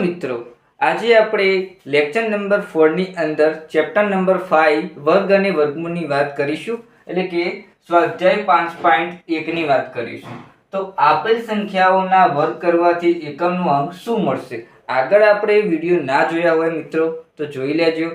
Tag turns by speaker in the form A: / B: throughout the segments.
A: મિત્રો, આજે આપણે લેક્ચર નંબર 4 ની અંદર ચેપ્ટર નંબર 5 વર્ગ અને વર્ગમૂળની વાત કરીશું, એટલે કે સ્વાધ્યાય 5.1 ની વાત કરીશું. તો આપેલ સંખ્યાઓના વર્ગ કરવાથી એકમનો અંક શું મળશે? આગળ આપણે વિડીયો ના જોયા હોય મિત્રો તો જોઈ લેજો,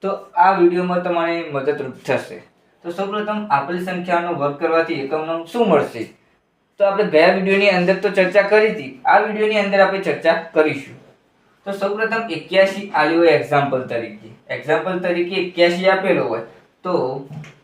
A: તો આ વિડીયોમાં તમારે મદદરૂપ થશે. તો સૌપ્રથમ આપેલ સંખ્યાનો વર્ગ કરવાથી એકમનો અંક શું મળશે? તો આપણે ગયા વિડીયોની અંદર તો ચર્ચા કરી હતી, આ વિડીયોની અંદર આપણે ચર્ચા કરીશું. તો સૌપ્રથમ 81 આલ્યો હોય એક્ઝામ્પલ તરીકે 81 આપેલો હોય તો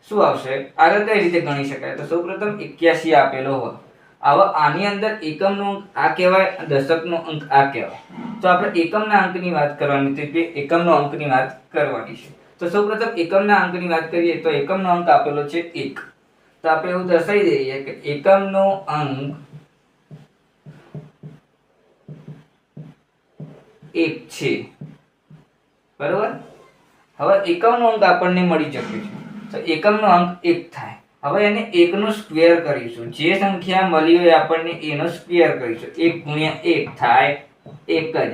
A: શું આવશે? આગળ કઈ રીતે ગણી શકાય? તો સૌપ્રથમ 81 આપેલો હોય, આવા આની અંદર એકમનો અંક આ કહેવાય, દશકનો અંક આ કહેવાય. તો આપણે એકમના અંકની વાત કરવાની છે, કે એકમનો અંકની વાત કરવાની છે. તો સૌપ્રથમ એકમના અંકની વાત કરીએ તો એકમનો અંક આપેલો છે 1. તો આપણે એવું દર્શાવી દઈએ કે એકમનો અંક 1 છે, બરોબર. હવે એકમનો અંક આપણને મળી ચૂક્યો છે, તો એકમનો અંક 1 થાય. હવે એને 1 નો સ્ક્વેર કરીશું, જે સંખ્યા મળી હોય આપણને એનો સ્ક્વેર કરીશું. 1 ગુણ્યા 1 થાય 1 જ,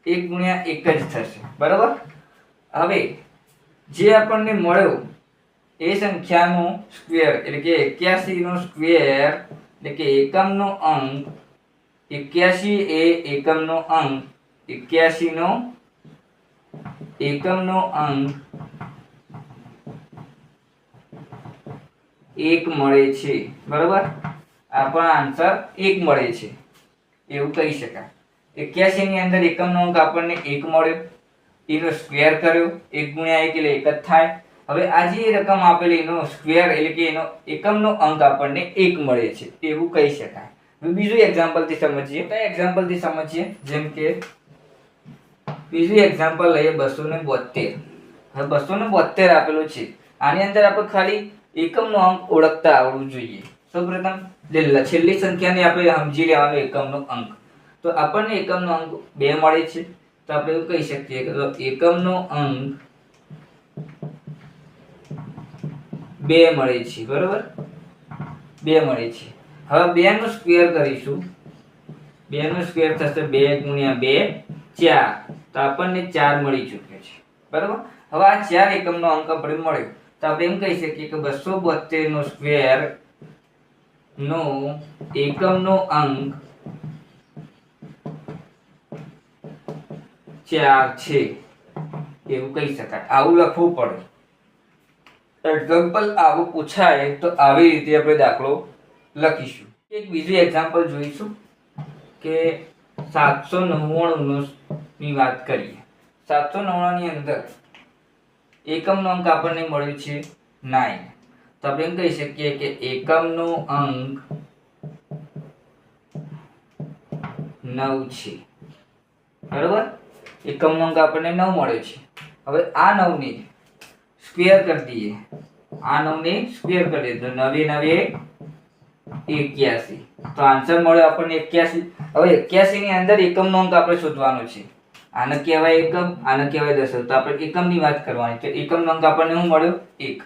A: 1 ગુણ્યા 1 જ થશે, બરોબર. હવે જે આપણને મળ્યો એ સંખ્યાનો સ્ક્વેર એટલે કે 81 નો સ્ક્વેર એટલે કે એકમનો અંક 81 એ એકમનો અંક 81 નો એકમનો અંક 1 મળે છે, બરોબર. આપણો આન્સર 1 મળે છે એવું કહી શકાય. 81 ની અંદર એકમનો અંક આપણને 1 મળ્યો, એનો સ્ક્વેર કર્યો, 1 ગુણ્યા 1 એટલે 1 જ થાય. હવે આ જે રકમ આપેલી એનો સ્ક્વેર એટલે કે એનો એકમનો અંક આપણને 1 મળે છે એવું કહી શકાય. બીજું એક્ઝામ્પલ થી સમજીએ. કયા એક્ઝામ્પલ થી સમજીએ? જેમ કે બીજું એક્ઝામ્પલ લઈએ 272. હવે 272 આપેલું છે, આની અંદર આપણે ખાલી એકમનો અંક ઓળખતા આવડવું જોઈએ. સૌપ્રથમ છેલ્લી સંખ્યાને આપણે સમજી લેવાનો એકમનો અંક. તો આપણને એકમનો અંક 2 મળે છે, તો આપણે એવું કહી શકીએ કે એકમનો અંક 2 મળે છે, બરોબર. 2 મળે છે. હવે 2 નો સ્ક્વેર કરીશું, 2 નો સ્ક્વેર થશે 2 ગુણ્યા 2 4, તો આપણને 4 મળી ચૂક્યો છે, બરોબર. હવે આ 4 એકમનો અંક આપણે મળ્યો, તો આપણે એમ કહી શકીએ કે 272 નો સ્ક્વેર નો એકમનો અંક 4 છે એવું કહી શકાય. આવું લખવું પડે. એક્ઝામ્પલ આવું પૂછાય તો આવી રીતે આપણે દાખલો લખીશું. એક બીજું એક્ઝામ્પલ જોઈશું કે 799 ની વાત કરીએ. 799 ની અંદર એકમનો અંક આપણને મળ્યો છે 9, તો આપણે એમ કહી શકીએ કે એકમનો અંક 9 છે, બરોબર. એકમનો અંક આપણને 9 મળ્યો છે. હવે આ 9 ને સ્ક્વેર કરી દઈએ, આ 9 ને સ્ક્વેર કરી દઈએ તો 9 9 81, તો આન્સર મળ્યો આપણને 81. હવે 81 ની અંદર એકમનો અંક આપણે શોધવાનો છે. આને કહેવાય એકમ, આને કહેવાય દશક. તો આપણે એકમની વાત કરવાની છે. એકમનો અંક આપણને શું મળ્યો? 1.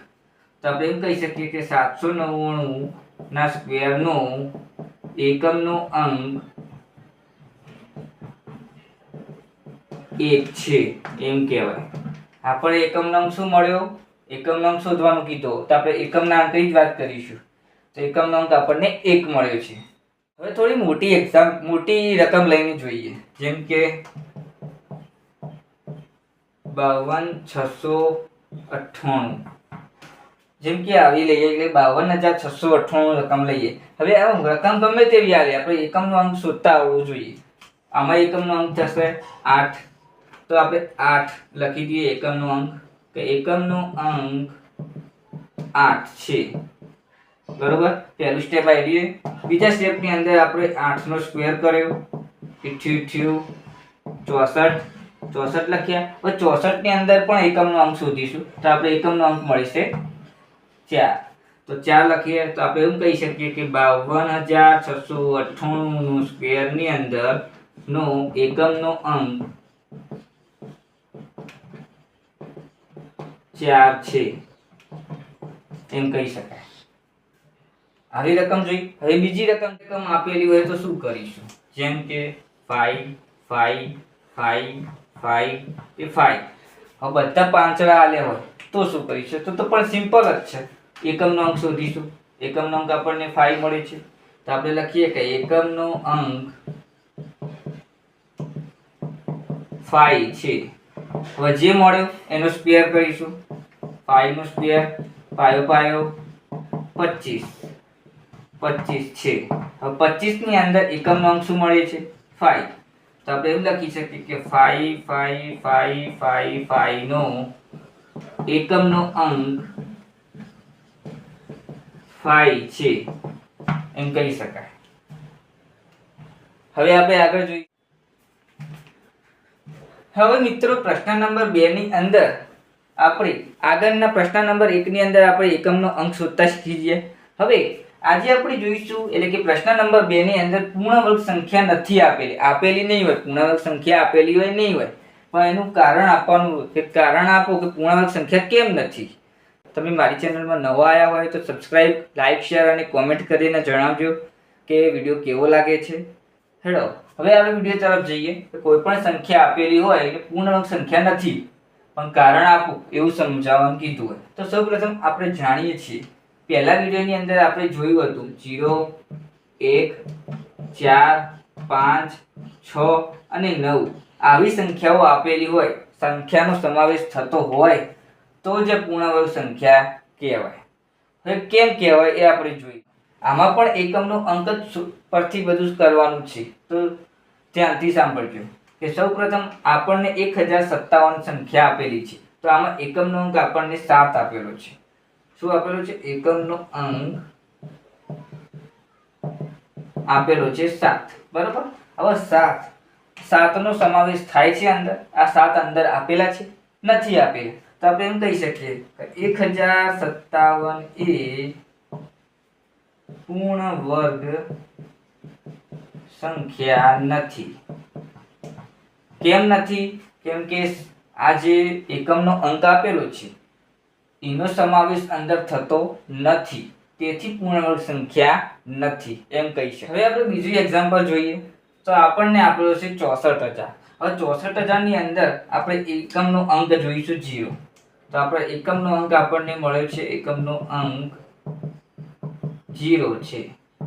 A: તો આપણે એમ કહી શકીએ કે 799 ના સ્ક્વેર નો એકમનો અંક 1 છે એમ કહેવાય. આપણે એકમનો અંક શું મળ્યો? એકમનો અંક શોધવાનું કીધું, તો આપણે એકમના અંકની જ વાત કરીશું. તો એકમનો અંક આપણને 1 મળ્યો છે. હવે થોડી મોટી રકમ લઈને જોઈએ, જેમ કે 52698, જેમ કે આવી લઈએ એટલે 52698 રકમ લઈએ. હવે આ રકમ ગમે તેવી આવે, આપણે એકમનો અંક શોધતા આવડવું જોઈએ. આમાં એકમનો અંક થશે 8, તો આપણે 8 લખી દઈએ એકમનો અંક, કે એકમનો અંક 8 છે, બરોબર. પહેલું સ્ટેપ આવી ગયું. બીજા સ્ટેપની અંદર આપણે 8 નો સ્ક્વેર કર્યો, 64 લખ્યા. હવે 64 ની અંદર પણ એકમનો અંક શોધીશું, તો આપણે એકમનો અંક મળશે 4, તો 4 લખીએ. તો આપણે એવું કહી શકીએ કે 52698 નો સ્ક્વેર ની અંદર નો એકમનો અંક 4 છે એમ કહી શકાય. આવી રકમ જોઈ. હવે બીજી રકમ આપેલી હોય તો શું કરીશું? જેમ કે 5 5 5 5 એ 5. હવે બધા પાંચડા આલે હોય તો શું કરીશું? તો પણ સિમ્પલ જ છે. એકમનો અંક શોધીશું. એકમનો અંક આપણને 5 મળે છે, તો આપણે લખીએ કે એકમનો અંક 5 છે. હવે જે મળ્યો એનો સ્ક્વેર કરીશું. 5 નો સ્ક્વેર 5 5 25 છે. હવે 25 ની અંદર એકમનો અંક શું મળે છે? 5. તો આપણે એમ લખી શકીએ કે 5 5 5 5 5 નો એકમનો અંક 5 છે એમ કહી શકાય. હવે આપણે આગળ જોઈએ. હવે મિત્રો પ્રશ્ન નંબર 2 ની અંદર આપણે આગળના પ્રશ્ન નંબર 1 ની અંદર આપણે એકમનો અંક શોધતા શીખી ગયા. હવે આજે આપણે જોઈશું એટલે કે પ્રશ્ન નંબર 2 ની અંદર પૂર્ણ વર્ગ સંખ્યા નથી આપેલી નહીં હોય. પૂર્ણ વર્ગ સંખ્યા આપેલી હોય નહીં હોય, પણ એનું કારણ આપવાનું કે કારણ આપો કે પૂર્ણ વર્ગ સંખ્યા કેમ નથી. તમે મારી ચેનલમાં નવા આવ્યા હોય તો સબસ્ક્રાઇબ, લાઈક, શેર અને કોમેન્ટ કરીને જણાવજો કે વિડીયો કેવો લાગે છે. હેડો હવે આપણે વિડીયો તરફ જઈએ. કોઈ પણ સંખ્યા આપેલી હોય એટલે પૂર્ણ વર્ગ સંખ્યા નથી પણ કારણ આપો એવું સમજાવવાનું કીધું હોય તો સૌપ્રથમ આપણે જાણીએ છીએ. પહેલા વિડીયોની અંદર આપણે જોયું હતું 0 1 4 5 6 અને 9 આવી સંખ્યાઓ આપેલી હોય, સંખ્યાનો સમાવેશ થતો હોય તો જ પૂર્ણ વર્ગ સંખ્યા કહેવાય. હવે કેમ કહેવાય એ આપણે જોઈએ. આમાં પણ એકમનો અંક જ પરથી બધું કરવાનું છે, તો ધ્યાનથી સાંભળજો કે સૌપ્રથમ આપણને 1057 સંખ્યા આપેલી છે, તો આમાં એકમનો અંક આપણને 7 આપેલો છે. શું આપેલો છે? એકમનો અંક આપેલો છે 7. બરોબર. હવે 7 નો સમાવેશ થાય છે અંદર. આ 7 અંદર આપેલા છે? નથી આપેલા. તો આપણે એમ કહી શકીએ કે 1057 એ પૂર્ણ વર્ગ સંખ્યા નથી. કેમ નથી? કેમ કે આ જે એકમનો અંક આપેલો છે એનો સમાવેશ અંદર થતો નથી, તેથી પૂર્ણ વર્ગ સંખ્યા નથી એમ કહી શકાય. હવે આપણે બીજું એક્ઝામ્પલ જોઈએ તો આપણને આપેલો છે 64000. હવે 64000 ની અંદર આપણે એકમનો અંક જોઈશું 0. તો આપણે એકમનો અંક આપણને મળ્યો છે, એકમનો અંક 0 છે.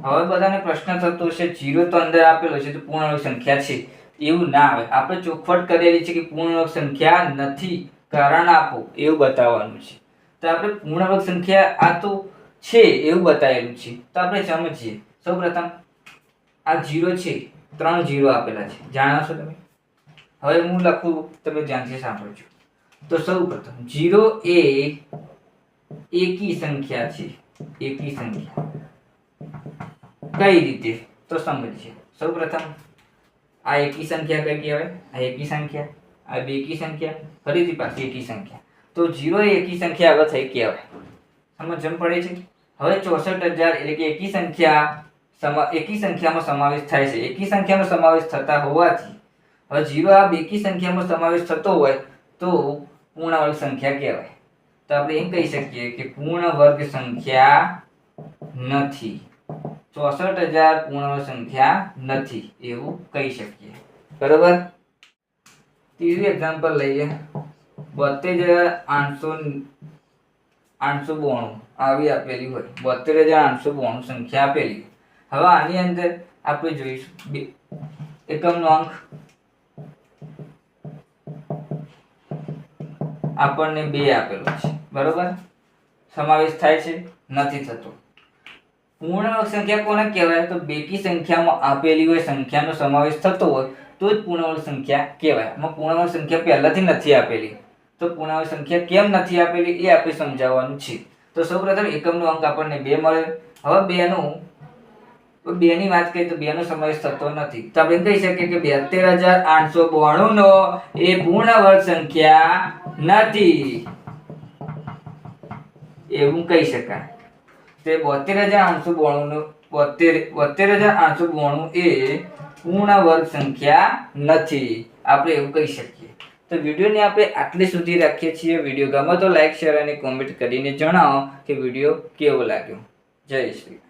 A: હવે બધાને પ્રશ્ન થતો હશે 0 તો અંદર આપેલો છે તો પૂર્ણ વર્ગ સંખ્યા છે. એવું ના આવે. આપણે ચોખવટ કરેલી છે કે પૂર્ણ વર્ગ સંખ્યા નથી, કારણ આપો એવું બતાવવાનું છે. તો આપણે પૂર્ણ વર્ગ સંખ્યા આ તો છે એવું બતાવેલું છે, તો આપણે સમજીએ. સૌપ્રથમ આ 0 છે, 3 0 આપેલા છે, જાણો છો તમે. હવે હું લખું, તમે ધ્યાનથી સાંભળજો. તો સૌપ્રથમ 0 એ એકી સંખ્યા છે. એકી સંખ્યા કઈ રીતે તો સમજીએ. સૌપ્રથમ આ એકી સંખ્યા કઈ કહેવાય? આ એકી સંખ્યા, આ બેકી સંખ્યા, ફરીથી પાછી એકી સંખ્યા. તો 0 એ એકી સંખ્યા હવે થઈ કહેવાય. સમજણ પડે છે? હવે 64000 એટલે કે એકી સંખ્યામાં સમાવેશ થાય છે. એકી સંખ્યામાં સમાવેશ થતા હોવાથી હવે 0 આ બેકી સંખ્યામાં સમાવેશ થતો હોય તો પૂર્ણ વર્ગ સંખ્યા કહેવાય. તો આપણે એમ કહી શકીએ કે પૂર્ણ વર્ગ સંખ્યા નથી. 64000 પૂર્ણ વર્ગ સંખ્યા નથી એવું કહી શકીએ. બરોબર. ત્રીજું એક્ઝામ્પલ લઈએ. 72892 આવી આપેલી હોય. 72892 સંખ્યા આપેલી. હવે આની અંદર આપણે જોઈશું એકમનો અંક આપણને 2 આપેલો છે. બરોબર. સમાવેશ થાય છે? નથી થતો. પૂર્ણ વર્ગ સંખ્યા કોને કહેવાય? તો બેકી સંખ્યામાં આપેલી હોય, સંખ્યાનો સમાવેશ થતો હોય તો જ પૂર્ણ વર્ગ સંખ્યા કહેવાય. આમાં પૂર્ણ વર્ગ સંખ્યા પહેલાથી નથી આપેલી, તો પૂર્ણ વર્ગ સંખ્યા કેમ નથી આપેલી એ આપણે સમજાવવાનું છે. તો સૌપ્રથમ એકમનો અંક આપણને 2 મળે. હવે 2 ની વાત કરીએ તો 2 નો સમાવેશ થતો નથી, તો આપણે કહી શકીએ કે 72892 નો એ પૂર્ણ વર્ગ સંખ્યા નથી એવું કહી શકાય. તે 72892 એ પૂર્ણ વર્ગ સંખ્યા નથી, આપણે એવું કહી શકીએ. તો વિડીયોને આપણે આટલે સુધી રાખીએ છીએ. વિડીયો ગમે તો લાઈક, શેર અને કોમેન્ટ કરીને જણાવો કે વિડીયો કેવો લાગ્યો. જય શ્રી